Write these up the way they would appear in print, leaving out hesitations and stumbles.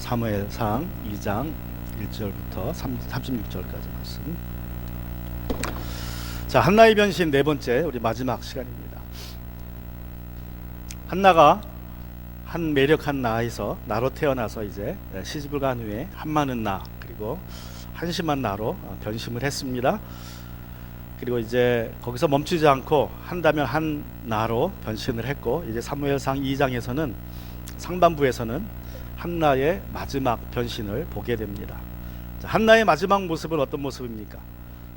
사무엘상 2장 1절부터 36절까지 말씀. 자, 한나의 변신 네 번째, 우리 마지막 시간입니다. 한나가 한 매력한 나에서 나로 태어나서 이제 시집을 간 후에 한많은 나 그리고 한심한 나로 변심을 했습니다. 그리고 이제 거기서 멈추지 않고 한다면 한 나로 변신을 했고, 이제 사무엘상 2장에서는 상반부에서는 한나의 마지막 변신을 보게 됩니다. 자, 한나의 마지막 모습은 어떤 모습입니까?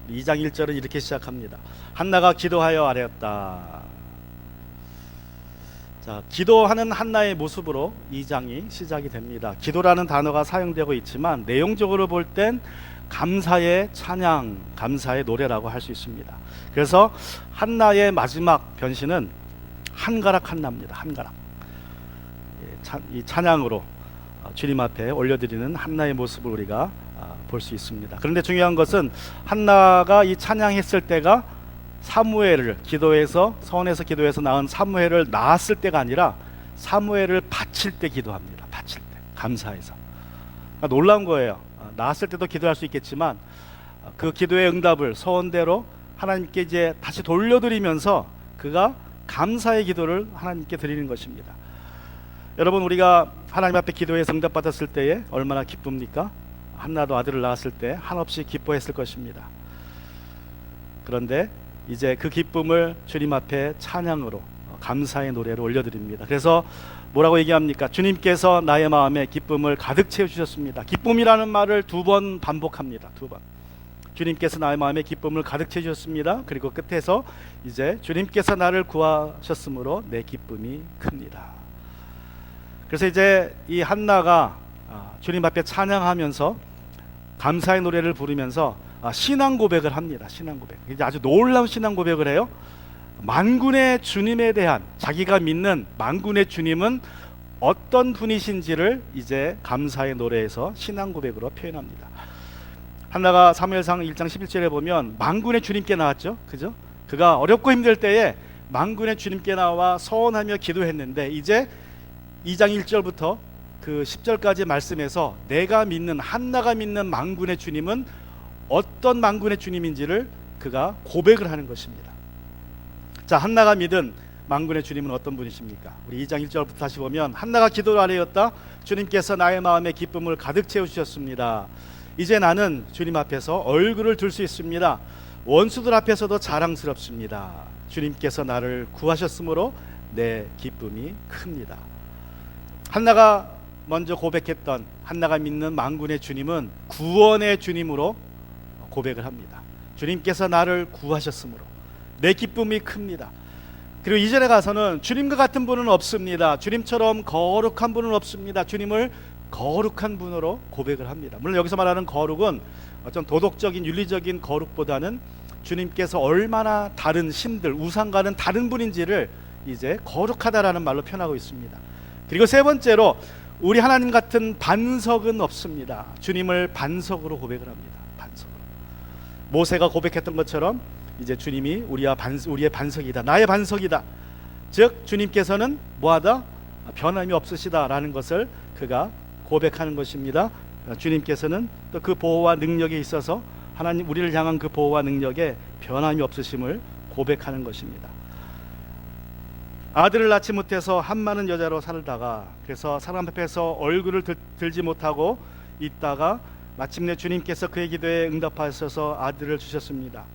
2장 1절은 이렇게 시작합니다. 한나가 기도하여 아뢰었다. 자, 기도하는 한나의 모습으로 2장이 시작이 됩니다. 기도라는 단어가 사용되고 있지만 내용적으로 볼 땐 감사의 찬양, 감사의 노래라고 할 수 있습니다. 그래서 한나의 마지막 변신은 한가락 한나입니다. 한가락. 이 찬양으로 주님 앞에 올려드리는 한나의 모습을 우리가 볼 수 있습니다. 그런데 중요한 것은 한나가 이 찬양했을 때가 사무엘을 기도해서 서원에서 기도해서 낳은 사무엘을 낳았을 때가 아니라 사무엘을 바칠 때 기도합니다. 바칠 때 감사해서. 그러니까 놀라운 거예요. 낳았을 때도 기도할 수 있겠지만 그 기도의 응답을 서원대로 하나님께 이제 다시 돌려드리면서 그가 감사의 기도를 하나님께 드리는 것입니다. 여러분, 우리가 하나님 앞에 기도해서 응답받았을 때에 얼마나 기쁩니까? 한나도 아들을 낳았을 때 한없이 기뻐했을 것입니다. 그런데 이제 그 기쁨을 주님 앞에 찬양으로 감사의 노래로 올려드립니다. 그래서 뭐라고 얘기합니까? 주님께서 나의 마음에 기쁨을 가득 채워주셨습니다. 기쁨이라는 말을 2번 반복합니다. 2번. 주님께서 나의 마음에 기쁨을 가득 채워주셨습니다. 그리고 끝에서 이제 주님께서 나를 구하셨으므로 내 기쁨이 큽니다. 그래서 이제 이 한나가 주님 앞에 찬양하면서 감사의 노래를 부르면서 신앙 고백을 합니다. 신앙 고백. 이제 아주 놀라운 신앙 고백을 해요. 만군의 주님에 대한, 자기가 믿는 만군의 주님은 어떤 분이신지를 이제 감사의 노래에서 신앙 고백으로 표현합니다. 한나가 사무엘상 1장 11절에 보면 만군의 주님께 나왔죠. 그죠? 그가 어렵고 힘들 때에 만군의 주님께 나와 서원하며 기도했는데, 이제 2장 1절부터 그 10절까지 말씀에서 내가 믿는, 한나가 믿는 만군의 주님은 어떤 만군의 주님인지를 그가 고백을 하는 것입니다. 자, 한나가 믿은 만군의 주님은 어떤 분이십니까? 우리 2장 1절부터 다시 보면 한나가 기도를 아뢰었다. 주님께서 나의 마음에 기쁨을 가득 채워주셨습니다. 이제 나는 주님 앞에서 얼굴을 들 수 있습니다. 원수들 앞에서도 자랑스럽습니다. 주님께서 나를 구하셨으므로 내 기쁨이 큽니다. 한나가 먼저 고백했던, 한나가 믿는 만군의 주님은 구원의 주님으로 고백을 합니다. 주님께서 나를 구하셨으므로 내 기쁨이 큽니다. 그리고 이전에 가서는 주님과 같은 분은 없습니다. 주님처럼 거룩한 분은 없습니다. 주님을 거룩한 분으로 고백을 합니다. 물론 여기서 말하는 거룩은 어떤 도덕적인 윤리적인 거룩보다는 주님께서 얼마나 다른 신들, 우상과는 다른 분인지를 이제 거룩하다라는 말로 표현하고 있습니다. 그리고 세 번째로 우리 하나님 같은 반석은 없습니다. 주님을 반석으로 고백을 합니다. 반석으로. 모세가 고백했던 것처럼 이제 주님이 우리의 반석이다, 나의 반석이다. 즉 주님께서는 뭐하다? 변함이 없으시다라는 것을 그가 고백하는 것입니다. 주님께서는 또 그 보호와 능력에 있어서 하나님 우리를 향한 그 보호와 능력에 변함이 없으심을 고백하는 것입니다. 아들을 낳지 못해서 한많은 여자로 살다가, 그래서 사람 앞에서 얼굴을 들지 못하고 있다가 마침내 주님께서 그의 기도에 응답하셔서 아들을 주셨습니다.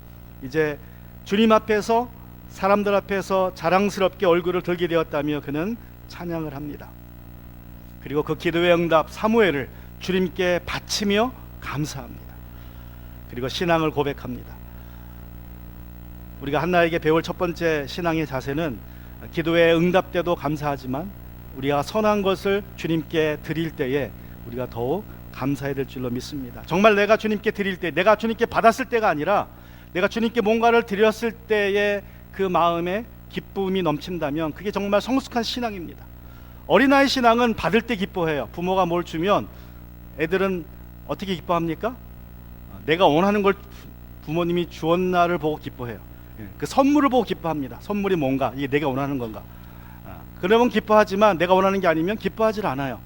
이제 주님 앞에서, 사람들 앞에서 자랑스럽게 얼굴을 들게 되었다며 그는 찬양을 합니다. 그리고 그 기도의 응답 사무엘을 주님께 바치며 감사합니다. 그리고 신앙을 고백합니다. 우리가 한나에게 배울 첫 번째 신앙의 자세는 기도의 응답 때도 감사하지만 우리가 선한 것을 주님께 드릴 때에 우리가 더욱 감사해야 될 줄로 믿습니다. 정말 내가 주님께 드릴 때, 내가 주님께 받았을 때가 아니라 내가 주님께 뭔가를 드렸을 때의 그 마음에 기쁨이 넘친다면 그게 정말 성숙한 신앙입니다. 어린아이 신앙은 받을 때 기뻐해요. 부모가 뭘 주면 애들은 어떻게 기뻐합니까? 내가 원하는 걸 부모님이 주었나를 보고 기뻐해요. 그 선물을 보고 기뻐합니다. 선물이 뭔가, 이게 내가 원하는 건가. 그러면 기뻐하지만 내가 원하는 게 아니면 기뻐하지 않아요.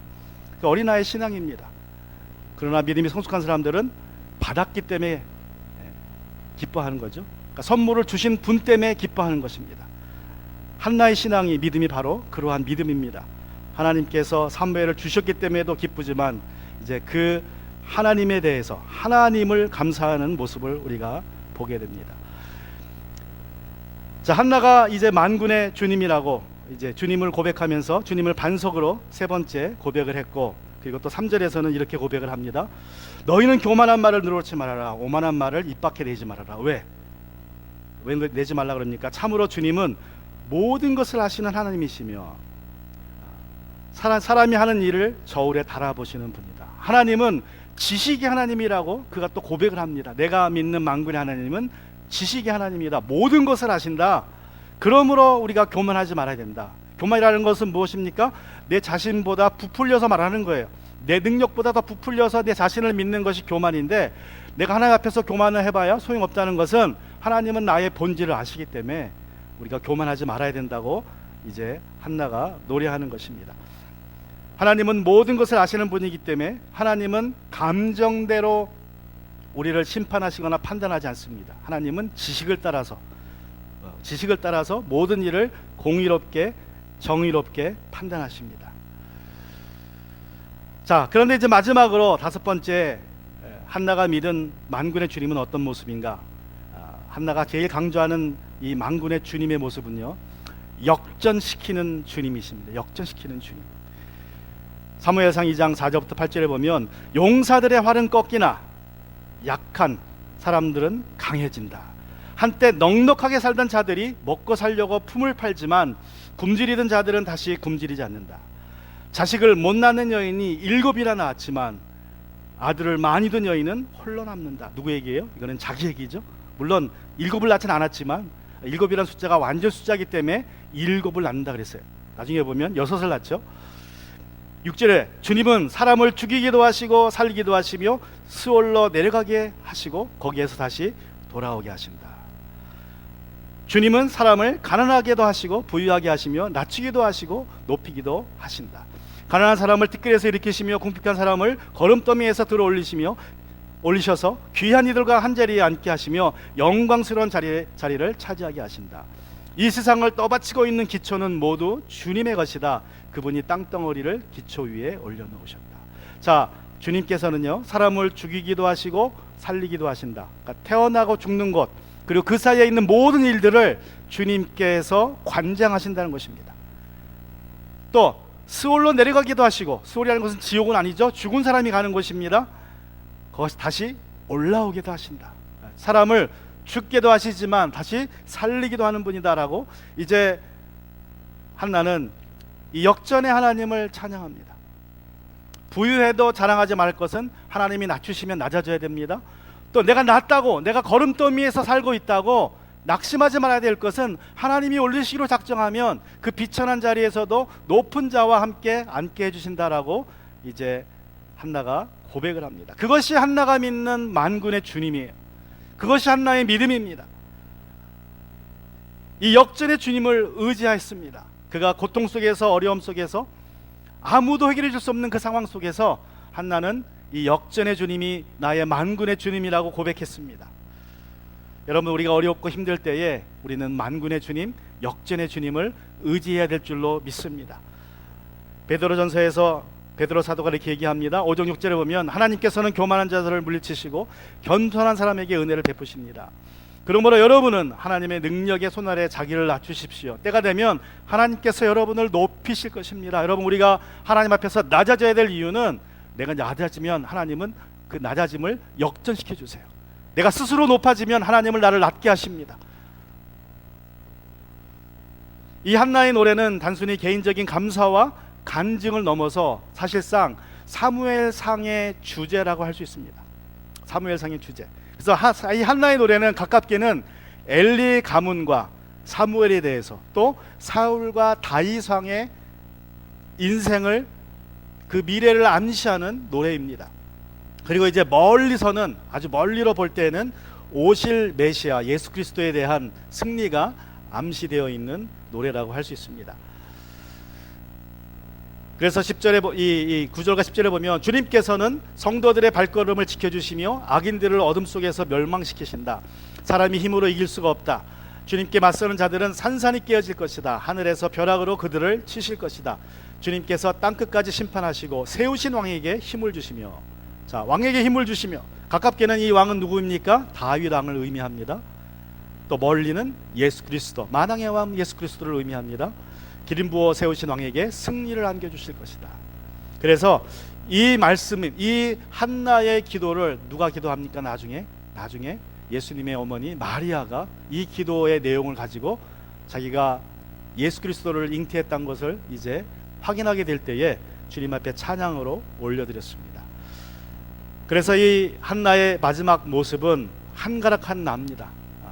그 어린아이 신앙입니다. 그러나 믿음이 성숙한 사람들은 받았기 때문에 기뻐하는 거죠. 그러니까 선물을 주신 분 때문에 기뻐하는 것입니다. 한나의 신앙이, 믿음이 바로 그러한 믿음입니다. 하나님께서 사무엘을 주셨기 때문에도 기쁘지만 이제 그 하나님에 대해서 하나님을 감사하는 모습을 우리가 보게 됩니다. 자, 한나가 이제 만군의 주님이라고 이제 주님을 고백하면서 주님을 반석으로 세 번째 고백을 했고, 그리고 또 3절에서는 이렇게 고백을 합니다. 너희는 교만한 말을 늘어놓지 말아라. 오만한 말을 입 밖에 내지 말아라. 왜 내지 말라 그럽니까? 참으로 주님은 모든 것을 아시는 하나님이시며 사람이 하는 일을 저울에 달아보시는 분이다. 하나님은 지식의 하나님이라고 그가 또 고백을 합니다. 내가 믿는 만군의 하나님은 지식의 하나님이다. 모든 것을 아신다. 그러므로 우리가 교만하지 말아야 된다. 교만이라는 것은 무엇입니까? 내 자신보다 부풀려서 말하는 거예요. 내 능력보다 더 부풀려서 내 자신을 믿는 것이 교만인데, 내가 하나님 앞에서 교만을 해봐야 소용없다는 것은 하나님은 나의 본질을 아시기 때문에 우리가 교만하지 말아야 된다고 이제 한나가 노래하는 것입니다. 하나님은 모든 것을 아시는 분이기 때문에 하나님은 감정대로 우리를 심판하시거나 판단하지 않습니다. 하나님은 지식을 따라서 모든 일을 공의롭게 정의롭게 판단하십니다. 자, 그런데 이제 마지막으로 다섯 번째, 한나가 믿은 만군의 주님은 어떤 모습인가? 한나가 제일 강조하는 이 만군의 주님의 모습은요, 역전시키는 주님이십니다. 역전시키는 주님. 사무엘상 2장 4절부터 8절에 보면 용사들의 활은 꺾이나 약한 사람들은 강해진다. 한때 넉넉하게 살던 자들이 먹고 살려고 품을 팔지만 굶주리던 자들은 다시 굶주리지 않는다. 자식을 못 낳는 여인이 7이나 낳았지만 아들을 많이 둔 여인은 홀로 남는다. 누구 얘기예요? 이거는 자기 얘기죠. 물론 7을 낳지는 않았지만 7이라는 숫자가 완전 숫자이기 때문에 7을 낳는다 그랬어요. 나중에 보면 6을 낳죠. 6절에 주님은 사람을 죽이기도 하시고 살리기도 하시며 스올로 내려가게 하시고 거기에서 다시 돌아오게 하신다. 주님은 사람을 가난하게도 하시고 부유하게 하시며 낮추기도 하시고 높이기도 하신다. 가난한 사람을 띠끌에서 일으키시며 궁핍한 사람을 거름더미에서 들어 올리셔서 귀한 이들과 한자리에 앉게 하시며 영광스러운 자리를 차지하게 하신다. 이 세상을 떠받치고 있는 기초는 모두 주님의 것이다. 그분이 땅덩어리를 기초 위에 올려놓으셨다. 자, 주님께서는요, 사람을 죽이기도 하시고 살리기도 하신다. 그러니까 태어나고 죽는 것, 그리고 그 사이에 있는 모든 일들을 주님께서 관장하신다는 것입니다. 또 스올로 내려가기도 하시고, 스올이라는 것은 지옥은 아니죠. 죽은 사람이 가는 곳입니다. 거기서 다시 올라오기도 하신다. 사람을 죽게도 하시지만 다시 살리기도 하는 분이다라고 이제 한나는 이 역전의 하나님을 찬양합니다. 부유해도 자랑하지 말 것은 하나님이 낮추시면 낮아져야 됩니다. 또 내가 낮다고, 내가 거름더미에서 살고 있다고 낙심하지 말아야 될 것은 하나님이 올리시기로 작정하면 그 비천한 자리에서도 높은 자와 함께 앉게 해주신다라고 이제 한나가 고백을 합니다. 그것이 한나가 믿는 만군의 주님이에요. 그것이 한나의 믿음입니다. 이 역전의 주님을 의지하였습니다. 그가 고통 속에서, 어려움 속에서, 아무도 해결해 줄 수 없는 그 상황 속에서 한나는 이 역전의 주님이 나의 만군의 주님이라고 고백했습니다. 여러분, 우리가 어렵고 힘들 때에 우리는 만군의 주님, 역전의 주님을 의지해야 될 줄로 믿습니다. 베드로전서에서 베드로 사도가 이렇게 얘기합니다. 5장 6절에 보면 하나님께서는 교만한 자들을 물리치시고 겸손한 사람에게 은혜를 베푸십니다. 그러므로 여러분은 하나님의 능력의 손 아래 자기를 낮추십시오. 때가 되면 하나님께서 여러분을 높이실 것입니다. 여러분, 우리가 하나님 앞에서 낮아져야 될 이유는, 내가 낮아지면 하나님은 그 낮아짐을 역전시켜 주세요. 내가 스스로 높아지면 하나님을 나를 낮게 하십니다. 이 한나의 노래는 단순히 개인적인 감사와 간증을 넘어서 사실상 사무엘상의 주제라고 할 수 있습니다. 사무엘상의 주제. 그래서 이 한나의 노래는 가깝게는 엘리 가문과 사무엘에 대해서, 또 사울과 다윗 왕의 인생을, 그 미래를 암시하는 노래입니다. 그리고 이제 멀리서는, 아주 멀리로 볼 때는 오실 메시아 예수 그리스도에 대한 승리가 암시되어 있는 노래라고 할 수 있습니다. 그래서 10절에 이 9절과 10절에 보면 주님께서는 성도들의 발걸음을 지켜주시며 악인들을 어둠 속에서 멸망시키신다. 사람이 힘으로 이길 수가 없다. 주님께 맞서는 자들은 산산이 깨어질 것이다. 하늘에서 벼락으로 그들을 치실 것이다. 주님께서 땅끝까지 심판하시고 세우신 왕에게 힘을 주시며, 자, 왕에게 힘을 주시며, 가깝게는 이 왕은 누구입니까? 다윗 왕을 의미합니다. 또 멀리는 예수 그리스도, 만왕의 왕 예수 그리스도를 의미합니다. 기름 부어 세우신 왕에게 승리를 안겨주실 것이다. 그래서 이 말씀, 이 한나의 기도를 누가 기도합니까? 나중에 예수님의 어머니 마리아가 이 기도의 내용을 가지고 자기가 예수 그리스도를 잉태했다는 것을 이제 확인하게 될 때에 주님 앞에 찬양으로 올려드렸습니다. 그래서 이 한나의 마지막 모습은 한가락한 나입니다.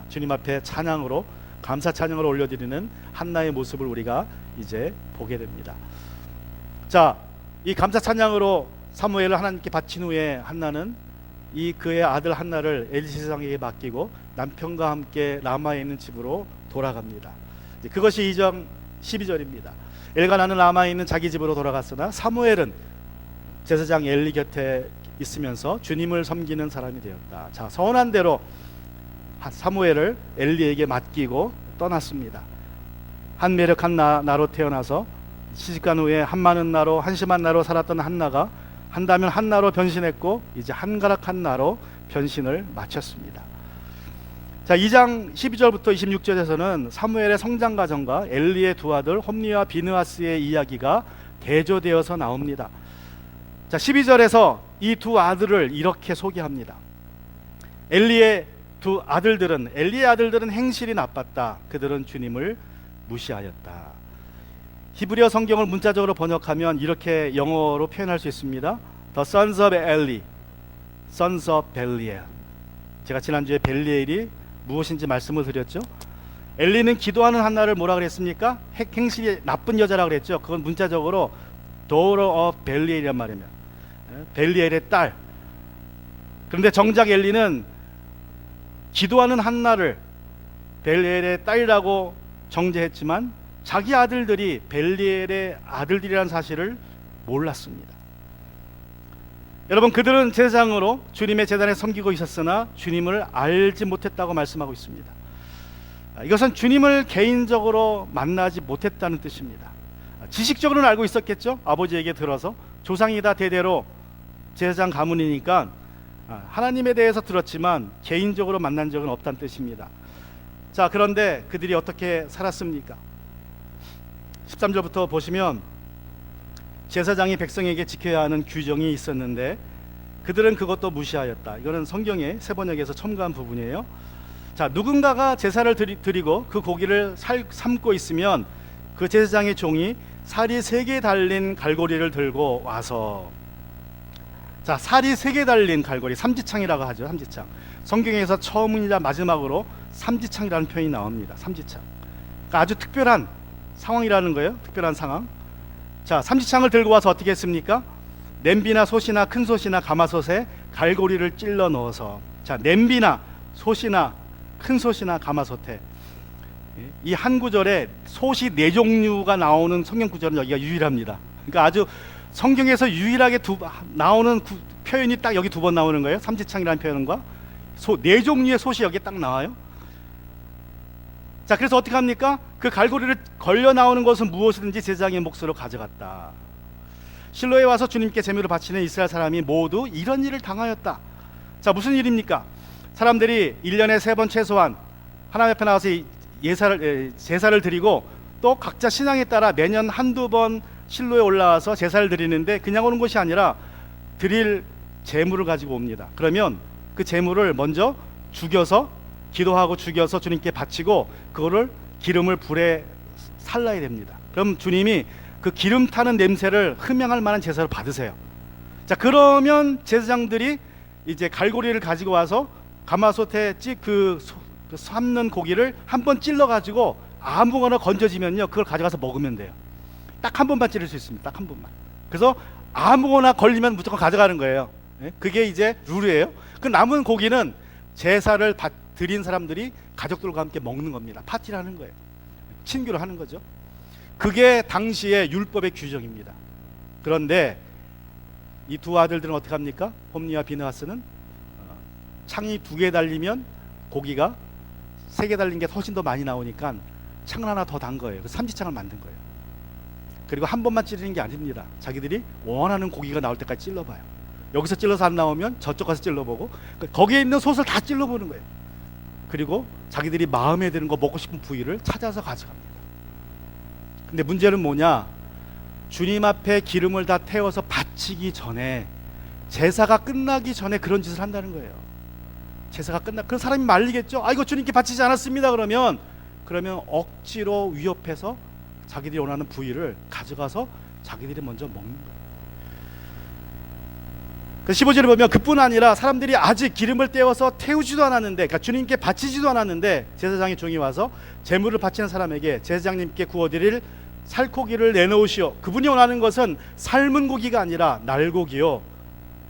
주님 앞에 찬양으로, 감사 찬양을 올려드리는 한나의 모습을 우리가 이제 보게 됩니다. 자, 이 감사 찬양으로 사무엘을 하나님께 바친 후에 한나는 이 그의 아들 한나를 엘리 제사장에게 맡기고 남편과 함께 라마에 있는 집으로 돌아갑니다. 그것이 2장 12절입니다. 엘가나는 라마에 있는 자기 집으로 돌아갔으나 사무엘은 제사장 엘리 곁에 있으면서 주님을 섬기는 사람이 되었다. 자, 서운한 대로 사무엘을 엘리에게 맡기고 떠났습니다. 한매력한 나로 태어나서 시집간 후에 한많은 나로, 한심한 나로 살았던 한나가 한다면 한나로 변신했고 이제 한가락한 나로 변신을 마쳤습니다. 자, 2장 12절부터 26절에서는 사무엘의 성장 과정과 엘리의 두 아들 홈니와 비느하스의 이야기가 대조되어서 나옵니다. 자, 12절에서 이 두 아들을 이렇게 소개합니다. 엘리의 아들들은 행실이 나빴다. 그들은 주님을 무시하였다. 히브리어 성경을 문자적으로 번역하면 이렇게 영어로 표현할 수 있습니다. The sons of Eli, sons of Belial. 제가 지난주에 벨리엘이 무엇인지 말씀을 드렸죠. 엘리는 기도하는 한나를 뭐라 그랬습니까? 행실이 나쁜 여자라 그랬죠. 그건 문자적으로 daughter of Belial이란 말이면 벨리엘의 딸. 그런데 정작 엘리는 기도하는 한나를 벨리엘의 딸이라고 정죄했지만 자기 아들들이 벨리엘의 아들들이라는 사실을 몰랐습니다. 여러분, 그들은 제사장으로 주님의 제단에 섬기고 있었으나 주님을 알지 못했다고 말씀하고 있습니다. 이것은 주님을 개인적으로 만나지 못했다는 뜻입니다. 지식적으로는 알고 있었겠죠. 아버지에게 들어서 조상이 다 대대로 제사장 가문이니까 하나님에 대해서 들었지만 개인적으로 만난 적은 없다는 뜻입니다. 자, 그런데 그들이 어떻게 살았습니까? 13절부터 보시면 제사장이 백성에게 지켜야 하는 규정이 있었는데 그들은 그것도 무시하였다. 이거는 성경의 세 번역에서 첨가한 부분이에요. 자, 누군가가 제사를 드리고 그 고기를 삶고 있으면 그 제사장의 종이 살이 3개 달린 갈고리를 들고 와서, 자, 살이 3개 달린 갈고리, 삼지창이라고 하죠. 삼지창. 성경에서 처음이자 마지막으로 삼지창이라는 표현이 나옵니다. 삼지창. 그러니까 아주 특별한 상황이라는 거예요. 특별한 상황. 자, 삼지창을 들고 와서 어떻게 했습니까? 냄비나 솥이나 큰 솥이나 가마솥에 갈고리를 찔러 넣어서, 자, 냄비나 솥이나 큰 솥이나 가마솥에, 이 한 구절에 솥이 4종류가 나오는 성경 구절은 여기가 유일합니다. 그러니까 아주 성경에서 유일하게 나오는 표현이 딱 여기 2번 나오는 거예요. 삼지창이라는 표현과 4종류의 솥이 여기 딱 나와요. 자, 그래서 어떻게 합니까? 그 갈고리를 걸려 나오는 것은 무엇이든지 제사장의 몫으로 가져갔다. 실로에 와서 주님께 제물을 바치는 이스라엘 사람이 모두 이런 일을 당하였다. 자, 무슨 일입니까? 사람들이 1년에 3번 최소한 하나님 앞에 나와서 제사를 드리고 또 각자 신앙에 따라 매년 한두 번 실로에 올라와서 제사를 드리는데 그냥 오는 것이 아니라 드릴 제물을 가지고 옵니다. 그러면 그 제물을 먼저 죽여서, 기도하고 죽여서 주님께 바치고 그거를 기름을 불에 살라야 됩니다. 그럼 주님이 그 기름 타는 냄새를 흠양할 만한 제사를 받으세요. 자, 그러면 제사장들이 이제 갈고리를 가지고 와서 가마솥에 그 삶는 고기를 한 번 찔러 가지고 아무거나 건져지면요, 그걸 가져가서 먹으면 돼요. 딱 한 번만 찌를 수 있습니다. 딱 한 번만. 그래서 아무거나 걸리면 무조건 가져가는 거예요. 그게 이제 룰이에요. 그 남은 고기는 제사를 드린 사람들이 가족들과 함께 먹는 겁니다. 파티를 하는 거예요. 친교를 하는 거죠. 그게 당시의 율법의 규정입니다. 그런데 이 두 아들들은 어떻게 합니까? 홈니와 비느하스는 창이 2개 달리면 고기가 3개 달린 게 훨씬 더 많이 나오니까 창을 하나 더 단 거예요. 그 삼지창을 만든 거예요. 그리고 한 번만 찌르는 게 아닙니다. 자기들이 원하는 고기가 나올 때까지 찔러봐요. 여기서 찔러서 안 나오면 저쪽 가서 찔러보고, 거기에 있는 솥을 다 찔러보는 거예요. 그리고 자기들이 마음에 드는 거, 먹고 싶은 부위를 찾아서 가져갑니다. 근데 문제는 뭐냐? 주님 앞에 기름을 다 태워서 바치기 전에, 제사가 끝나기 전에 그런 짓을 한다는 거예요. 제사가 그런 사람이 말리겠죠. 아, 이거 주님께 바치지 않았습니다. 그러면 억지로 위협해서 자기들이 원하는 부위를 가져가서 자기들이 먼저 먹는 거예요. 15절에 보면 그뿐 아니라 사람들이 아직 기름을 떼어서 태우지도 않았는데, 그러니까 주님께 바치지도 않았는데 제사장의 종이 와서 제물을 바치는 사람에게 제사장님께 구워드릴 살코기를 내놓으시오. 그분이 원하는 것은 삶은 고기가 아니라 날고기요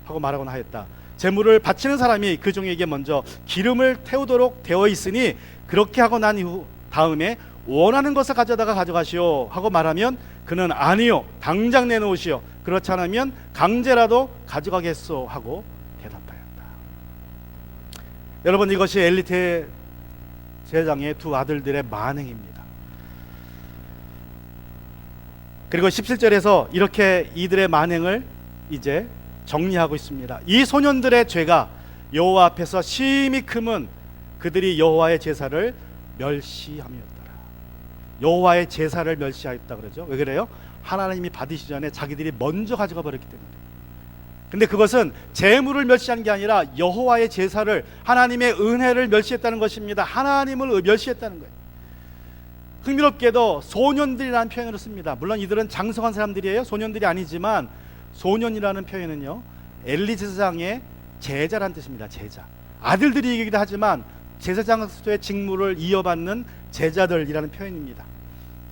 하고 말하곤 하였다. 제물을 바치는 사람이 그 종에게 먼저 기름을 태우도록 되어 있으니 그렇게 하고 난 이후 다음에 원하는 것을 가져가시오 하고 말하면 그는 아니요, 당장 내놓으시오. 그렇지 않으면 강제라도 가져가겠소 하고 대답하였다. 여러분, 이것이 엘리트 제사장의 두 아들들의 만행입니다. 그리고 17절에서 이렇게 이들의 만행을 이제 정리하고 있습니다. 이 소년들의 죄가 여호와 앞에서 심히 크면 그들이 여호와의 제사를 멸시함이었더라. 여호와의 제사를 멸시하였다 그러죠. 왜 그래요? 하나님이 받으시기 전에 자기들이 먼저 가져가 버렸기 때문에. 근데 그것은 제물을 멸시한 게 아니라 여호와의 제사를, 하나님의 은혜를 멸시했다는 것입니다. 하나님을 멸시했다는 거예요. 흥미롭게도 소년들이라는 표현을 씁니다. 물론 이들은 장성한 사람들이에요. 소년들이 아니지만 소년이라는 표현은요, 엘리 제사장의 제자란 뜻입니다. 제자. 아들들이기도 하지만 제사장의 직무를 이어받는 제자들이라는 표현입니다.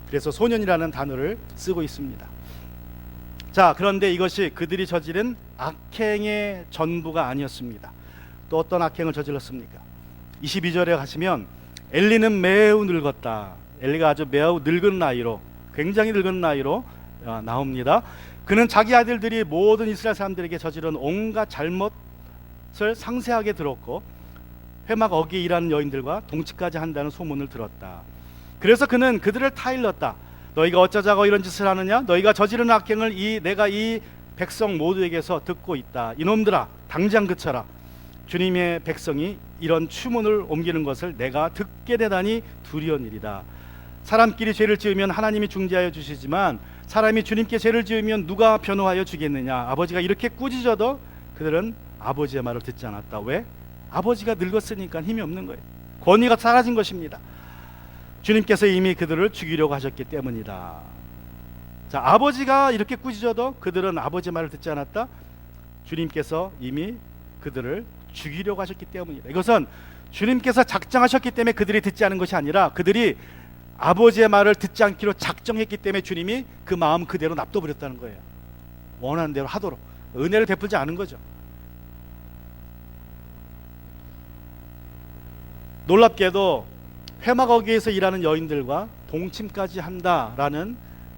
그래서 소년이라는 단어를 쓰고 있습니다. 자, 그런데 이것이 그들이 저지른 악행의 전부가 아니었습니다. 또 어떤 악행을 저질렀습니까? 22절에 가시면 엘리는 매우 늙었다. 엘리가 아주 매우 늙은 나이로, 굉장히 늙은 나이로 나옵니다. 그는 자기 아들들이 모든 이스라엘 사람들에게 저지른 온갖 잘못을 상세하게 들었고 회막 어기에 일하는 여인들과 동치까지 한다는 소문을 들었다. 그래서 그는 그들을 타일렀다. 너희가 어쩌자고 이런 짓을 하느냐? 너희가 저지른 악행을 내가 이 백성 모두에게서 듣고 있다. 이놈들아, 당장 그쳐라. 주님의 백성이 이런 추문을 옮기는 것을 내가 듣게 되다니 두려운일이다. 사람끼리 죄를 지으면 하나님이 중재하여 주시지만 사람이 주님께 죄를 지으면 누가 변호하여 주겠느냐. 아버지가 이렇게 꾸짖어도 그들은 아버지의 말을 듣지 않았다. 왜? 아버지가 늙었으니까 힘이 없는 거예요. 권위가 사라진 것입니다. 주님께서 이미 그들을 죽이려고 하셨기 때문이다. 자, 아버지가 이렇게 꾸짖어도 그들은 아버지 말을 듣지 않았다. 주님께서 이미 그들을 죽이려고 하셨기 때문이다. 이것은 주님께서 작정하셨기 때문에 그들이 듣지 않은 것이 아니라 그들이 아버지의 말을 듣지 않기로 작정했기 때문에 주님이 그 마음 그대로 납둬버렸다는 거예요. 원하는 대로 하도록 은혜를 베풀지 않은 거죠. 놀랍게도 회막 어귀에서 일하는 여인들과 동침까지 한다라는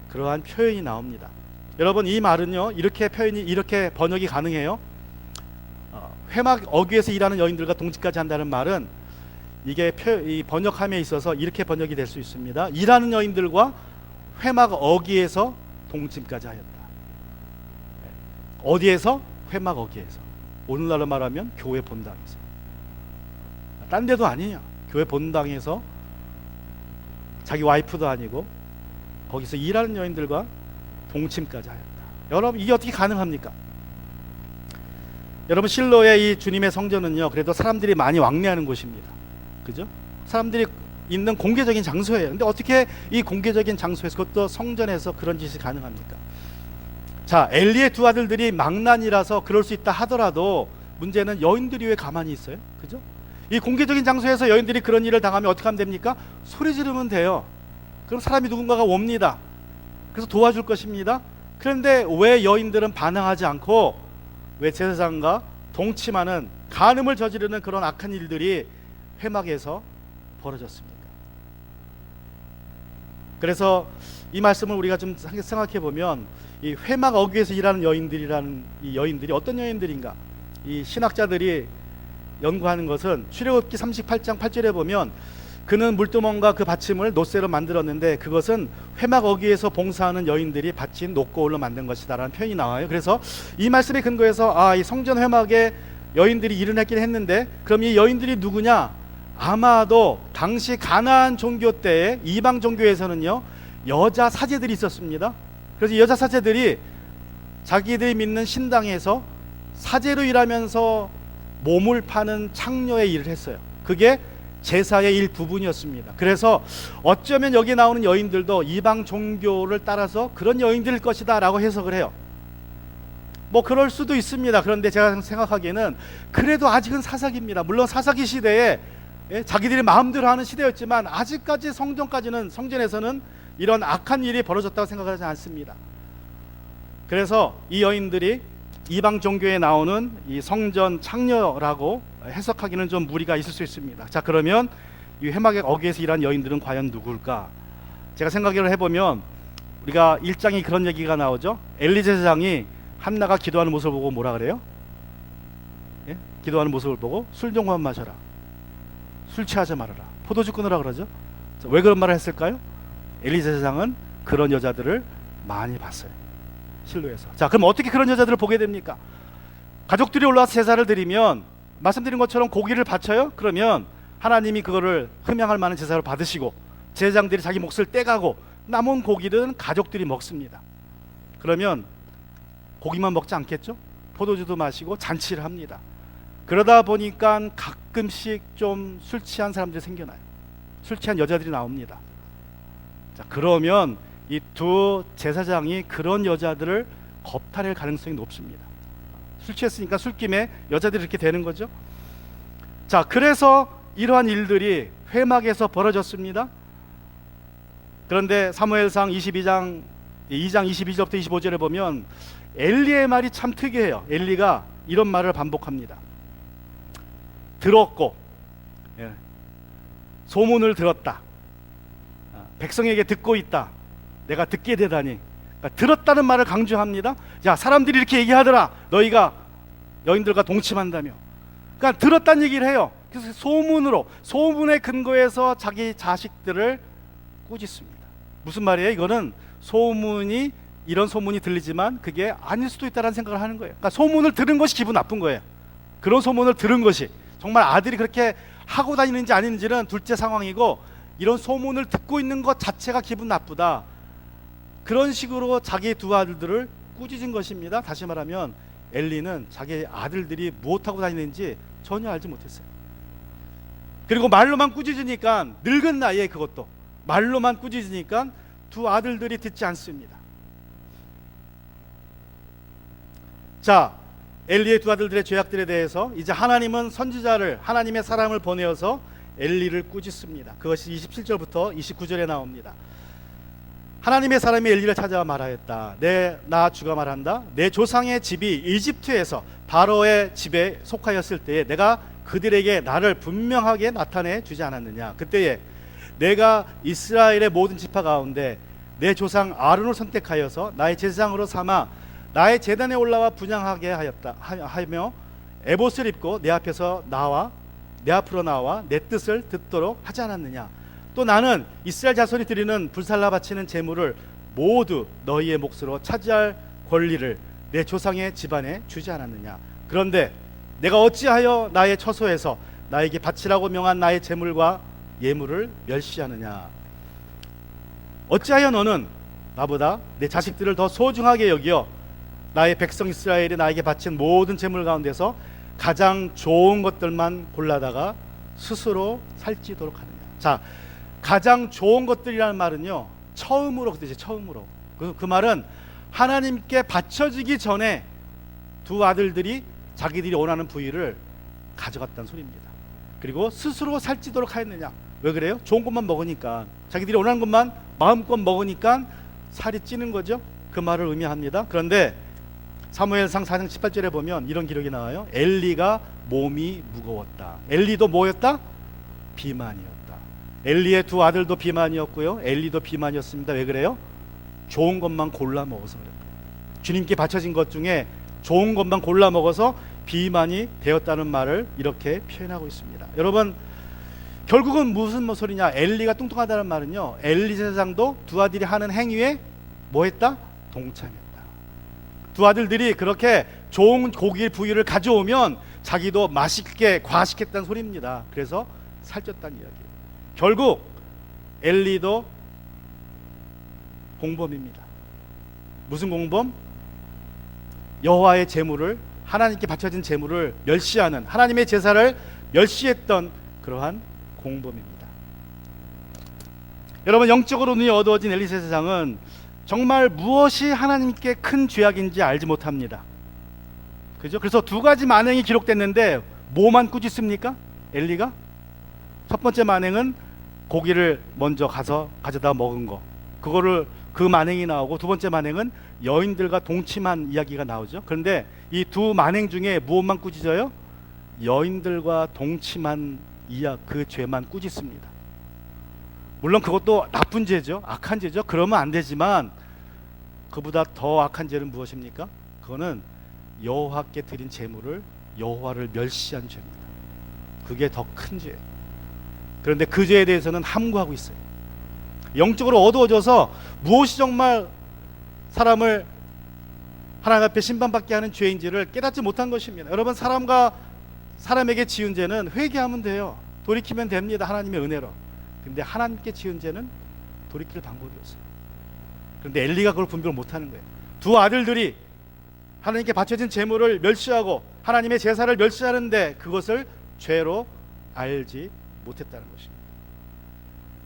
그러한 표현이 나옵니다. 여러분, 이 말은요, 이렇게 번역이 가능해요. 회막 어귀에서 일하는 여인들과 동침까지 한다는 말은 이게 이 번역함에 있어서 이렇게 번역이 될 수 있습니다. 일하는 여인들과 회막 어귀에서 동침까지 하였다. 어디에서? 회막 어귀에서. 오늘날로 말하면 교회 본당에서. 딴 데도 아니에요. 교회 본당에서 자기 와이프도 아니고 거기서 일하는 여인들과 동침까지 하였다. 여러분, 이게 어떻게 가능합니까? 여러분, 실로의 이 주님의 성전은요, 그래도 사람들이 많이 왕래하는 곳입니다. 그죠? 사람들이 있는 공개적인 장소예요. 근데 어떻게 이 공개적인 장소에서, 그것도 성전에서 그런 짓이 가능합니까? 자, 엘리의 두 아들들이 망난이라서 그럴 수 있다 하더라도 문제는 여인들이 왜 가만히 있어요? 그죠? 이 공개적인 장소에서 여인들이 그런 일을 당하면 어떻게 하면 됩니까? 소리 지르면 돼요. 그럼 사람이 누군가가 옵니다. 그래서 도와줄 것입니다. 그런데 왜 여인들은 반항하지 않고 왜 제사장과 동침하는, 간음을 저지르는 그런 악한 일들이 회막에서 벌어졌습니까? 그래서 이 말씀을 우리가 좀 생각해 보면 이 회막 어귀에서 일하는 여인들이라는 이 여인들이 어떤 여인들인가? 이 신학자들이 연구하는 것은 출애굽기 38장 8절에 보면 그는 물두멍과 그 받침을 놋새로 만들었는데 그것은 회막 어귀에서 봉사하는 여인들이 바친 놋고울로 만든 것이다라는 표현이 나와요. 그래서 이 말씀에 근거해서 이 성전 회막에 여인들이 일을 했긴 했는데 그럼 이 여인들이 누구냐? 아마도 당시 가나안 종교 때에 이방 종교에서는요 여자 사제들이 있었습니다. 그래서 이 여자 사제들이 자기들이 믿는 신당에서 사제로 일하면서 몸을 파는 창녀의 일을 했어요. 그게 제사의 일부분이었습니다. 그래서 어쩌면 여기 나오는 여인들도 이방 종교를 따라서 그런 여인들일 것이다 라고 해석을 해요. 뭐 그럴 수도 있습니다. 그런데 제가 생각하기에는 그래도 아직은 사사기입니다. 물론 사사기 시대에 자기들이 마음대로 하는 시대였지만 아직까지 성전에서는 이런 악한 일이 벌어졌다고 생각하지 않습니다. 그래서 이 여인들이 이방 종교에 나오는 이 성전 창녀라고 해석하기는 좀 무리가 있을 수 있습니다. 자, 그러면 이 회막의 어귀에서 일한 여인들은 과연 누굴까? 제가 생각을 해보면 우리가 1장에 그런 얘기가 나오죠. 엘리 제사장이 한나가 기도하는 모습을 보고 뭐라 그래요? 예? 기도하는 모습을 보고 술 좀 그만 마셔라, 술 취하지 말아라, 포도주 끊으라 그러죠. 자, 왜 그런 말을 했을까요? 엘리 제사장은 그런 여자들을 많이 봤어요, 실로에서. 자, 그럼 어떻게 그런 여자들을 보게 됩니까? 가족들이 올라와서 제사를 드리면 말씀드린 것처럼 고기를 바쳐요. 그러면 하나님이 그거를 흠양할 만한 제사를 받으시고 제사장들이 자기 몫을 떼가고 남은 고기는 가족들이 먹습니다. 그러면 고기만 먹지 않겠죠? 포도주도 마시고 잔치를 합니다. 그러다 보니까 가끔씩 좀 술 취한 사람들이 생겨나요. 술 취한 여자들이 나옵니다. 자, 그러면 이 두 제사장이 그런 여자들을 겁탈할 가능성이 높습니다. 술 취했으니까 술김에 여자들이 이렇게 되는 거죠. 자, 그래서 이러한 일들이 회막에서 벌어졌습니다. 그런데 사무엘상 2장 22절부터 25절에 보면 엘리의 말이 참 특이해요. 엘리가 이런 말을 반복합니다. 들었고, 소문을 들었다, 백성에게 듣고 있다, 내가 듣게 되다니. 그러니까 들었다는 말을 강조합니다. 자, 사람들이 이렇게 얘기하더라, 너희가 여인들과 동침한다며. 그러니까 들었다는 얘기를 해요. 그래서 소문에 근거해서 자기 자식들을 꾸짖습니다. 무슨 말이에요? 이거는 이런 소문이 들리지만 그게 아닐 수도 있다는 생각을 하는 거예요. 그러니까 소문을 들은 것이 기분 나쁜 거예요. 그런 소문을 들은 것이 정말 아들이 그렇게 하고 다니는지 아닌지는 둘째 상황이고, 이런 소문을 듣고 있는 것 자체가 기분 나쁘다. 그런 식으로 자기 두 아들들을 꾸짖은 것입니다. 다시 말하면 엘리는 자기 아들들이 무엇하고 다니는지 전혀 알지 못했어요. 그리고 말로만 꾸짖으니까, 늙은 나이에 그것도 말로만 꾸짖으니까 두 아들들이 듣지 않습니다. 자, 엘리의 두 아들들의 죄악들에 대해서 이제 하나님은 선지자를, 하나님의 사람을 보내어서 엘리를 꾸짖습니다. 그것이 27절부터 29절에 나옵니다. 하나님의 사람이 엘리를 찾아와 말하였다. 나 주가 말한다. 내 조상의 집이 이집트에서 바로의 집에 속하였을 때에 내가 그들에게 나를 분명하게 나타내 주지 않았느냐. 그때에 내가 이스라엘의 모든 지파 가운데 내 조상 아론을 선택하여서 나의 제사장으로 삼아 나의 제단에 올라와 분향하게 하며 에봇을 입고 내 앞으로 나와 내 뜻을 듣도록 하지 않았느냐. 또 나는 이스라엘 자손이 드리는 불살라 바치는 제물을 모두 너희의 몫으로 차지할 권리를 내 조상의 집안에 주지 않았느냐. 그런데 내가 어찌하여 나의 처소에서 나에게 바치라고 명한 나의 제물과 예물을 멸시하느냐. 어찌하여 너는 나보다 내 자식들을 더 소중하게 여기어 나의 백성 이스라엘이 나에게 바친 모든 제물 가운데서 가장 좋은 것들만 골라다가 스스로 살찌도록 하느냐. 자, 가장 좋은 것들이라는 말은요, 처음으로 그 뜻이에요. 처음으로. 그 말은 하나님께 바쳐지기 전에 두 아들들이 자기들이 원하는 부위를 가져갔다는 소리입니다. 그리고 스스로 살찌도록 하였느냐. 왜 그래요? 좋은 것만 먹으니까, 자기들이 원하는 것만 마음껏 먹으니까 살이 찌는 거죠. 그 말을 의미합니다. 그런데 사무엘상 4장 18절에 보면 이런 기록이 나와요. 엘리가 몸이 무거웠다. 엘리도 뭐였다? 비만이었다. 엘리의 두 아들도 비만이었고요, 엘리도 비만이었습니다. 왜 그래요? 좋은 것만 골라 먹어서 그래요. 주님께 바쳐진 것 중에 좋은 것만 골라 먹어서 비만이 되었다는 말을 이렇게 표현하고 있습니다. 여러분, 결국은 무슨 소리냐? 엘리가 뚱뚱하다는 말은요, 엘리 제사장도 두 아들이 하는 행위에 뭐 했다? 동참했다. 두 아들들이 그렇게 좋은 고기 부위를 가져오면 자기도 맛있게 과식했다는 소리입니다. 그래서 살쪘다는 이야기예요. 결국 엘리도 공범입니다. 무슨 공범? 여호와의 제물을, 하나님께 바쳐진 제물을 멸시하는, 하나님의 제사를 멸시했던 그러한 공범입니다. 여러분, 영적으로 눈이 어두워진 엘리 제사장은 정말 무엇이 하나님께 큰 죄악인지 알지 못합니다. 그죠? 그래서 두 가지 만행이 기록됐는데 뭐만 꾸짖습니까? 엘리가 첫 번째 만행은 고기를 먼저 가져다 먹은 거, 그거를 그 만행이 나오고, 두 번째 만행은 여인들과 동침한 이야기가 나오죠. 그런데 이 두 만행 중에 무엇만 꾸짖어요? 여인들과 동침한 그 죄만 꾸짖습니다. 물론 그것도 나쁜 죄죠, 악한 죄죠. 그러면 안 되지만 그보다 더 악한 죄는 무엇입니까? 그거는 여호와께 드린 제물을 여호와를 멸시한 죄입니다. 그게 더 큰 죄예요. 그런데 그 죄에 대해서는 함구하고 있어요. 영적으로 어두워져서 무엇이 정말 사람을 하나님 앞에 심판받게 하는 죄인지를 깨닫지 못한 것입니다. 여러분, 사람에게 지은 죄는 회개하면 돼요. 돌이키면 됩니다. 하나님의 은혜로. 근데 하나님께 지은 죄는 돌이킬 방법이 없어요. 그런데 엘리가 그걸 분별을 못하는 거예요. 두 아들들이 하나님께 바쳐진 제물을 멸시하고 하나님의 제사를 멸시하는데 그것을 죄로 알지 못했다는 것입니다.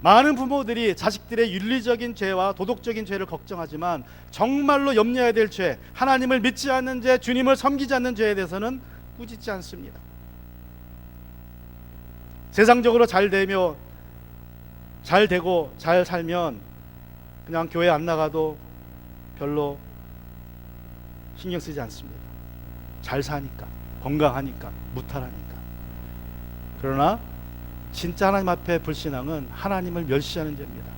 많은 부모들이 자식들의 윤리적인 죄와 도덕적인 죄를 걱정하지만 정말로 염려해야 될 죄, 하나님을 믿지 않는 죄, 주님을 섬기지 않는 죄에 대해서는 꾸짖지 않습니다. 세상적으로 잘 되고 잘 살면 그냥 교회 안 나가도 별로 신경 쓰지 않습니다. 잘 사니까, 건강하니까, 무탈하니까. 그러나 진짜 하나님 앞에 불신앙은 하나님을 멸시하는 죄입니다.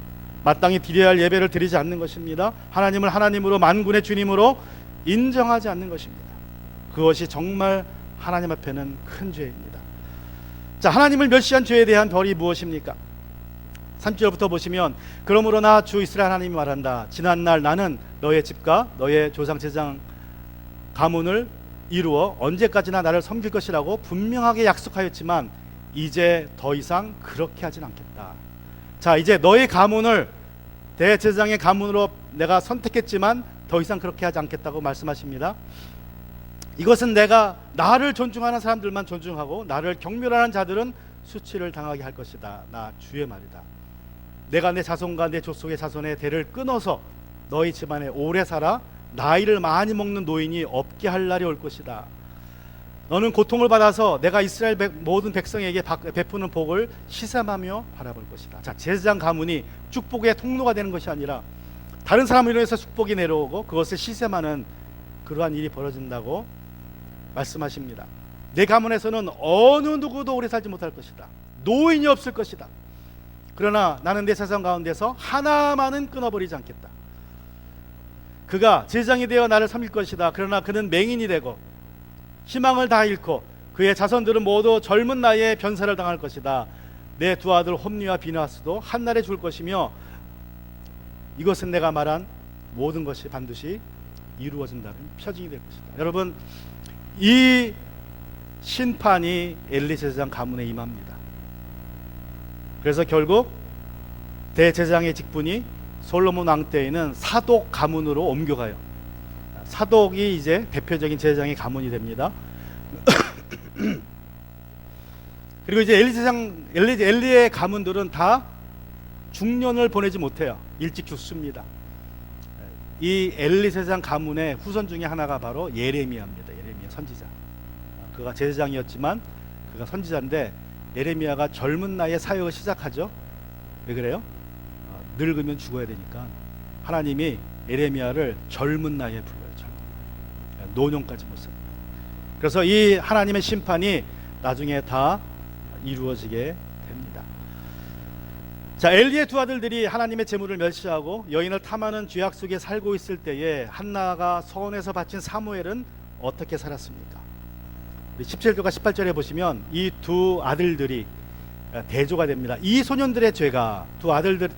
마땅히 드려야 할 예배를 드리지 않는 것입니다. 하나님을 하나님으로, 만군의 주님으로 인정하지 않는 것입니다. 그것이 정말 하나님 앞에는 큰 죄입니다. 자, 하나님을 멸시한 죄에 대한 벌이 무엇입니까? 3절부터 보시면, 그러므로나 주 이스라엘 하나님이 말한다. 지난날 나는 너의 집과 너의 조상 제사장 가문을 이루어 언제까지나 나를 섬길 것이라고 분명하게 약속하였지만 이제 더 이상 그렇게 하진 않겠다. 자, 이제 너의 가문을 대제사장의 가문으로 내가 선택했지만 더 이상 그렇게 하지 않겠다고 말씀하십니다. 이것은 내가 나를 존중하는 사람들만 존중하고 나를 경멸하는 자들은 수치를 당하게 할 것이다. 나 주의 말이다. 내가 내 자손과 내 족속의 자손의 대를 끊어서 너희 집안에 오래 살아 나이를 많이 먹는 노인이 없게 할 날이 올 것이다. 너는 고통을 받아서 내가 이스라엘 모든 백성에게 베푸는 복을 시샘하며 바라볼 것이다. 자, 제사장 가문이 축복의 통로가 되는 것이 아니라 다른 사람으로 인해서 축복이 내려오고 그것을 시샘하는 그러한 일이 벌어진다고 말씀하십니다. 내 가문에서는 어느 누구도 오래 살지 못할 것이다. 노인이 없을 것이다. 그러나 나는 내 세상 가운데서 하나만은 끊어버리지 않겠다. 그가 제사장이 되어 나를 섬길 것이다. 그러나 그는 맹인이 되고 희망을 다 잃고 그의 자손들은 모두 젊은 나이에 변사를 당할 것이다. 내 두 아들 홈리와 비나스도 한날에 죽을 것이며 이것은 내가 말한 모든 것이 반드시 이루어진다는 표징이 될 것이다. 여러분, 이 심판이 엘리 제사장 가문에 임합니다. 그래서 결국 대제사장의 직분이 솔로몬 왕 때에는 사독 가문으로 옮겨가요. 사독이 이제 대표적인 제사장의 가문이 됩니다. 그리고 이제 엘리의 가문들은 다 중년을 보내지 못해요. 일찍 죽습니다. 이 엘리 제사장 가문의 후손 중에 하나가 바로 예레미야입니다. 예레미야 선지자. 그가 제사장이었지만 그가 선지자인데 예레미야가 젊은 나이에 사역을 시작하죠. 왜 그래요? 늙으면 죽어야 되니까 하나님이 예레미야를 젊은 나이에 불러요. 노년까지 못 삽니다. 그래서 이 하나님의 심판이 나중에 다 이루어지게 됩니다. 자, 엘리의 두 아들들이 하나님의 제물을 멸시하고 여인을 탐하는 죄악 속에 살고 있을 때에 한나가 서원에서 바친 사무엘은 어떻게 살았습니까? 우리 17절과 18절에 보시면 이 두 아들들이 대조가 됩니다. 이 소년들의 죄가,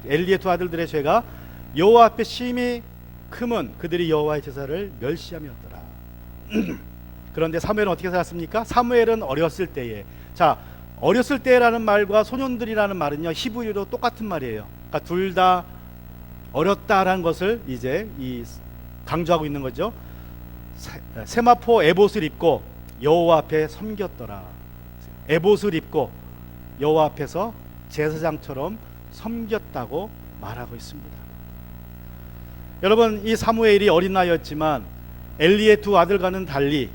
엘리의 두 아들들의 죄가 여호와 앞에 심히 크면 그들이 여호와의 제사를 멸시함이었더라. 그런데 사무엘은 어떻게 살았습니까? 사무엘은 어렸을 때에, 자, 어렸을 때라는 말과 소년들이라는 말은요, 히브리어로 똑같은 말이에요. 그러니까 둘 다 어렸다라는 것을 이제 강조하고 있는 거죠. 세마포 에봇을 입고 여호와 앞에 섬겼더라. 에봇을 입고 여호와 앞에서 제사장처럼 섬겼다고 말하고 있습니다. 여러분, 이 사무엘이 어린 나이였지만 엘리의 두 아들과는 달리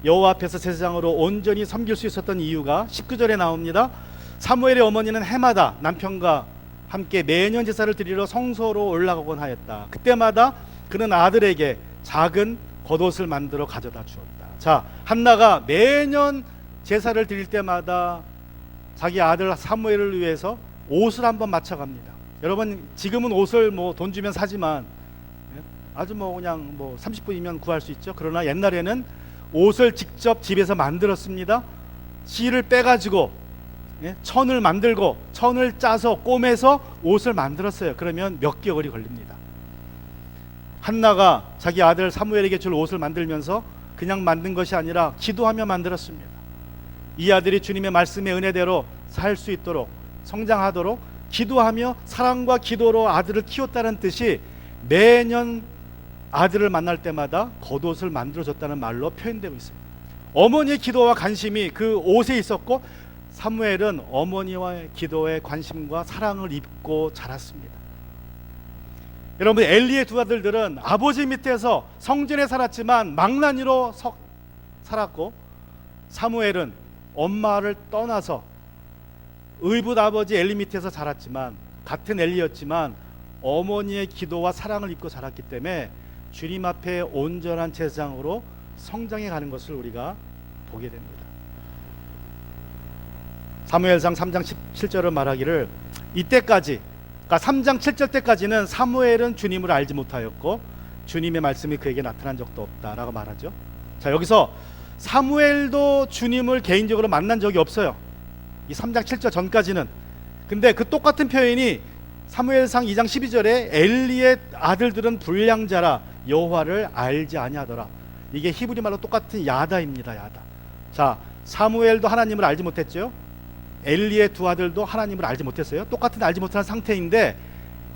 여호와 앞에서 제사장으로 온전히 섬길 수 있었던 이유가 19절에 나옵니다. 사무엘의 어머니는 해마다 남편과 함께 매년 제사를 드리러 성소로 올라가곤 하였다. 그때마다 그는 아들에게 작은 겉옷을 만들어 가져다 주었다. 자, 한나가 매년 제사를 드릴 때마다 자기 아들 사무엘을 위해서 옷을 한번 맞춰갑니다. 여러분, 지금은 옷을 뭐 돈 주면 사지만 아주 그냥 30분이면 구할 수 있죠. 그러나 옛날에는 옷을 직접 집에서 만들었습니다. 실을 빼가지고 천을 만들고 천을 짜서 꼬매서 옷을 만들었어요. 그러면 몇 개월이 걸립니다. 한나가 자기 아들 사무엘에게 줄 옷을 만들면서 그냥 만든 것이 아니라 기도하며 만들었습니다. 이 아들이 주님의 말씀의 은혜대로 살 수 있도록 성장하도록 기도하며 사랑과 기도로 아들을 키웠다는 뜻이 매년 아들을 만날 때마다 겉옷을 만들어줬다는 말로 표현되고 있습니다. 어머니의 기도와 관심이 그 옷에 있었고 사무엘은 어머니와의 기도에 관심과 사랑을 입고 자랐습니다. 여러분, 엘리의 두 아들들은 아버지 밑에서 성전에 살았지만 망나니로 살았고 사무엘은 엄마를 떠나서 의붓 아버지 엘리 밑에서 자랐지만 같은 엘리였지만 어머니의 기도와 사랑을 입고 자랐기 때문에 주님 앞에 온전한 제사장으로 성장해 가는 것을 우리가 보게 됩니다. 사무엘상 3장 17절을 말하기를 이때까지, 그러니까 3장 7절 때까지는 사무엘은 주님을 알지 못하였고 주님의 말씀이 그에게 나타난 적도 없다라고 말하죠. 자, 여기서 사무엘도 주님을 개인적으로 만난 적이 없어요. 이 3장 7절 전까지는. 근데 그 똑같은 표현이 사무엘상 2장 12절에 엘리의 아들들은 불량자라 여호와를 알지 아니하더라. 이게 히브리 말로 똑같은 야다입니다. 야다. 자, 사무엘도 하나님을 알지 못했죠. 엘리의 두 아들도 하나님을 알지 못했어요. 똑같은 알지 못하는 상태인데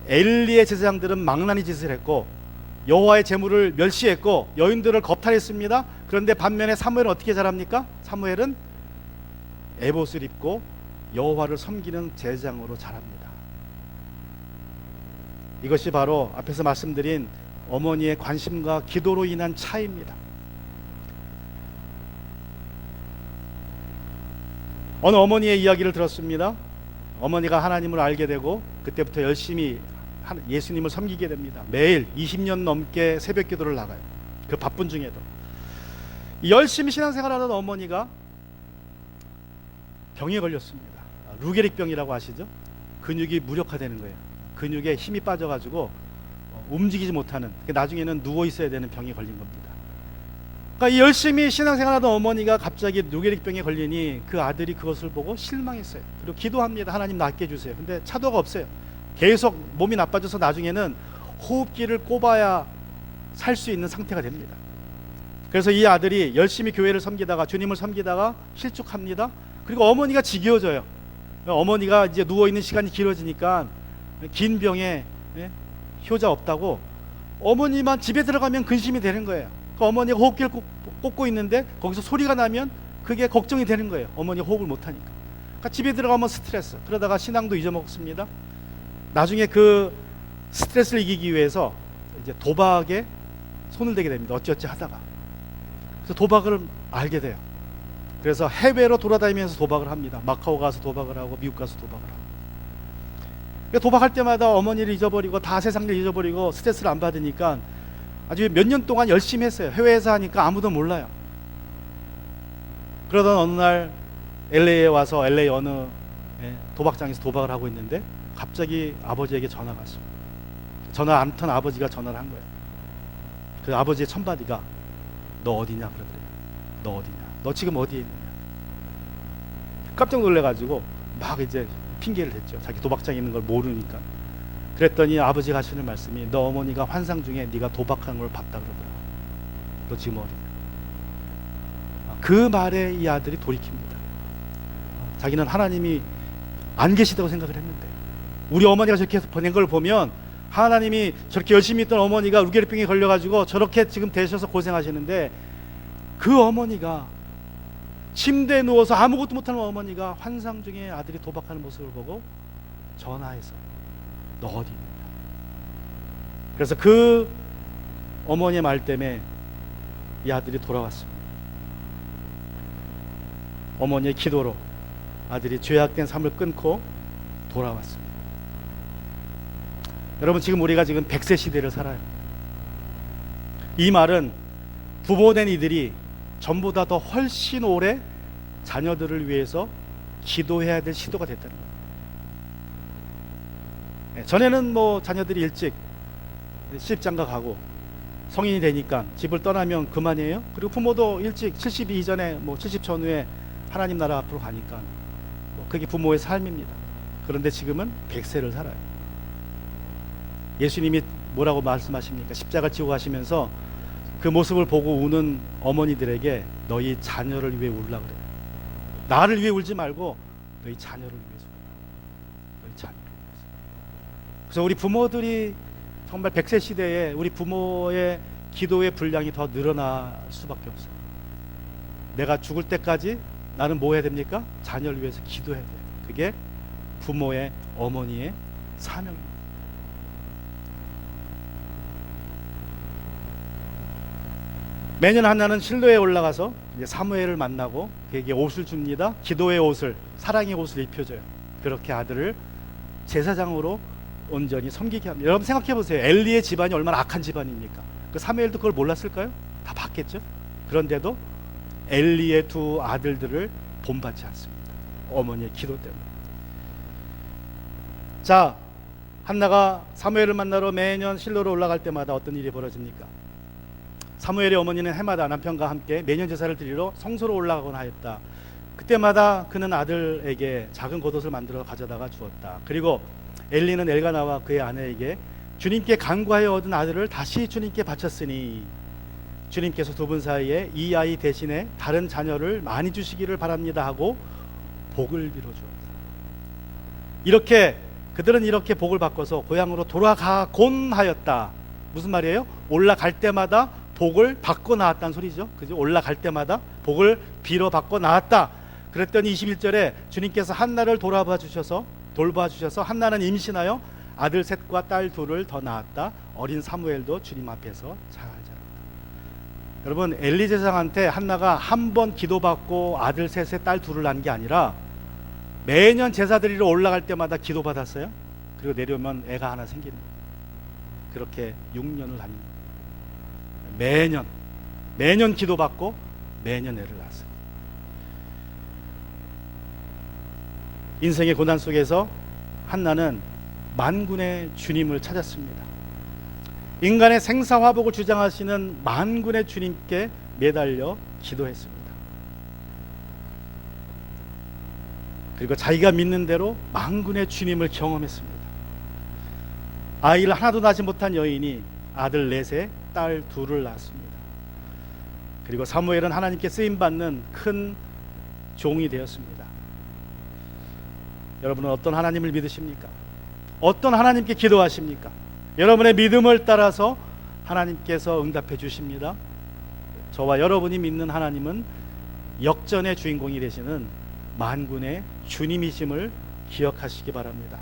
엘리의 제사장들은 망나니 짓을 했고 여호와의 제물을 멸시했고 여인들을 겁탈했습니다. 그런데 반면에 사무엘은 어떻게 자랍니까? 사무엘은 에봇을 입고 여호와를 섬기는 제사장으로 자랍니다. 이것이 바로 앞에서 말씀드린 어머니의 관심과 기도로 인한 차이입니다. 어느 어머니의 이야기를 들었습니다. 어머니가 하나님을 알게 되고 그때부터 열심히 예수님을 섬기게 됩니다. 매일 20년 넘게 새벽 기도를 나가요. 그 바쁜 중에도 열심히 신앙생활하는 어머니가 병에 걸렸습니다. 루게릭병이라고 아시죠? 근육이 무력화되는 거예요. 근육에 힘이 빠져가지고 움직이지 못하는, 나중에는 누워 있어야 되는 병에 걸린 겁니다. 그러니까 열심히 신앙생활하던 어머니가 갑자기 루게릭병에 걸리니 그 아들이 그것을 보고 실망했어요. 그리고 기도합니다. 하나님 낫게 해주세요. 근데 차도가 없어요. 계속 몸이 나빠져서 나중에는 호흡기를 꼽아야 살 수 있는 상태가 됩니다. 그래서 이 아들이 열심히 교회를 섬기다가 주님을 섬기다가 실족합니다. 그리고 어머니가 지겨워져요. 어머니가 이제 누워있는 시간이 길어지니까 긴 병에 효자 없다고 어머니만 집에 들어가면 근심이 되는 거예요. 그러니까 어머니가 호흡기를 꽂고 있는데 거기서 소리가 나면 그게 걱정이 되는 거예요. 어머니가 호흡을 못하니까. 그러니까 집에 들어가면 스트레스, 그러다가 신앙도 잊어먹습니다. 나중에 그 스트레스를 이기기 위해서 이제 도박에 손을 대게 됩니다. 어찌어찌 하다가. 그래서 도박을 알게 돼요. 그래서 해외로 돌아다니면서 도박을 합니다. 마카오 가서 도박을 하고 미국 가서 도박을 하고. 도박할 때마다 어머니를 잊어버리고 다 세상 일 잊어버리고 스트레스를 안 받으니까 아주 몇 년 동안 열심히 했어요. 해외에서 하니까 아무도 몰라요. 그러던 어느 날 LA에 와서 LA 어느 도박장에서 도박을 하고 있는데 갑자기 아버지에게 전화가 왔습니다. 전화 안 턴 아버지가 전화를 한 거예요. 그 아버지의 천바디가 너 어디냐 그러더래요. 너 어디냐? 너 지금 어디에 있느냐? 깜짝 놀래가지고 막 이제 핑계를 댔죠. 자기 도박장에 있는 걸 모르니까. 그랬더니 아버지가 하시는 말씀이 너 어머니가 환상 중에 네가 도박하는 걸 봤다 그러더라. 너 지금 어디냐? 그 말에 이 아들이 돌이킵니다. 자기는 하나님이 안 계시다고 생각을 했는데 우리 어머니가 저렇게 보낸 걸 보면 하나님이 저렇게 열심히 있던 어머니가 루게르병에 걸려가지고 저렇게 지금 되셔서 고생하시는데 그 어머니가 침대에 누워서 아무것도 못하는 어머니가 환상 중에 아들이 도박하는 모습을 보고 전화해서 너 어디 있느냐. 그래서 그 어머니의 말 때문에 이 아들이 돌아왔습니다. 어머니의 기도로 아들이 죄악된 삶을 끊고 돌아왔습니다. 여러분 지금 우리가 지금 100세 시대를 살아요. 이 말은 부모된 이들이 전보다 더 훨씬 오래 자녀들을 위해서 기도해야 될 시도가 됐다는 거예요. 전에는 뭐 자녀들이 일찍 시집장가 가고 성인이 되니까 집을 떠나면 그만이에요. 그리고 부모도 일찍 70 이전에 뭐 70 전후에 하나님 나라 앞으로 가니까 뭐 그게 부모의 삶입니다. 그런데 지금은 100세를 살아요. 예수님이 뭐라고 말씀하십니까? 십자가 지고 가시면서 그 모습을 보고 우는 어머니들에게 너희 자녀를 위해 울라 그래요. 나를 위해 울지 말고 너희 자녀를 위해서 울라. 너희 자녀를 위해서. 그래서 우리 부모들이 정말 100세 시대에 우리 부모의 기도의 분량이 더 늘어날 수밖에 없어요. 내가 죽을 때까지 나는 뭐 해야 됩니까? 자녀를 위해서 기도해야 돼요. 그게 부모의 어머니의 사명입니다. 매년 한나는 실로에 올라가서 이제 사무엘을 만나고 그에게 옷을 줍니다. 기도의 옷을, 사랑의 옷을 입혀줘요. 그렇게 아들을 제사장으로 온전히 섬기게 합니다. 여러분 생각해 보세요. 엘리의 집안이 얼마나 악한 집안입니까? 그 사무엘도 그걸 몰랐을까요? 다 봤겠죠. 그런데도 엘리의 두 아들들을 본받지 않습니다. 어머니의 기도 때문에. 자, 한나가 사무엘을 만나러 매년 실로로 올라갈 때마다 어떤 일이 벌어집니까? 사무엘의 어머니는 해마다 남편과 함께 매년 제사를 드리러 성소로 올라가곤 하였다. 그때마다 그는 아들에게 작은 겉옷을 만들어 가져다가 주었다. 그리고 엘리는 엘가나와 그의 아내에게 주님께 간구하여 얻은 아들을 다시 주님께 바쳤으니 주님께서 두 분 사이에 이 아이 대신에 다른 자녀를 많이 주시기를 바랍니다 하고 복을 빌어 주었다. 이렇게 그들은 이렇게 복을 바꿔서 고향으로 돌아가곤 하였다. 무슨 말이에요? 올라갈 때마다 복을 받고 나왔다는 소리죠. 그죠? 올라갈 때마다 복을 빌어 받고 나왔다. 그랬더니 21절에 주님께서 한나를 돌봐 주셔서 한나는 임신하여 아들 셋과 딸 둘을 더 낳았다. 어린 사무엘도 주님 앞에서 잘 자랐다. 여러분 엘리 제사장한테 한나가 한 번 기도받고 아들 셋에 딸 둘을 낳은 게 아니라 매년 제사 드리러 올라갈 때마다 기도받았어요. 그리고 내려오면 애가 하나 생기는 거예요. 그렇게 6년을 다닙니다. 매년 기도받고 매년 애를 낳았어요. 인생의 고난 속에서 한나는 만군의 주님을 찾았습니다. 인간의 생사화복을 주장하시는 만군의 주님께 매달려 기도했습니다. 그리고 자기가 믿는 대로 만군의 주님을 경험했습니다. 아이를 하나도 낳지 못한 여인이 아들 넷에 딸 둘을 낳았습니다. 그리고 사무엘은 하나님께 쓰임받는 큰 종이 되었습니다. 여러분은 어떤 하나님을 믿으십니까? 어떤 하나님께 기도하십니까? 여러분의 믿음을 따라서 하나님께서 응답해 주십니다. 저와 여러분이 믿는 하나님은 역전의 주인공이 되시는 만군의 주님이심을 기억하시기 바랍니다.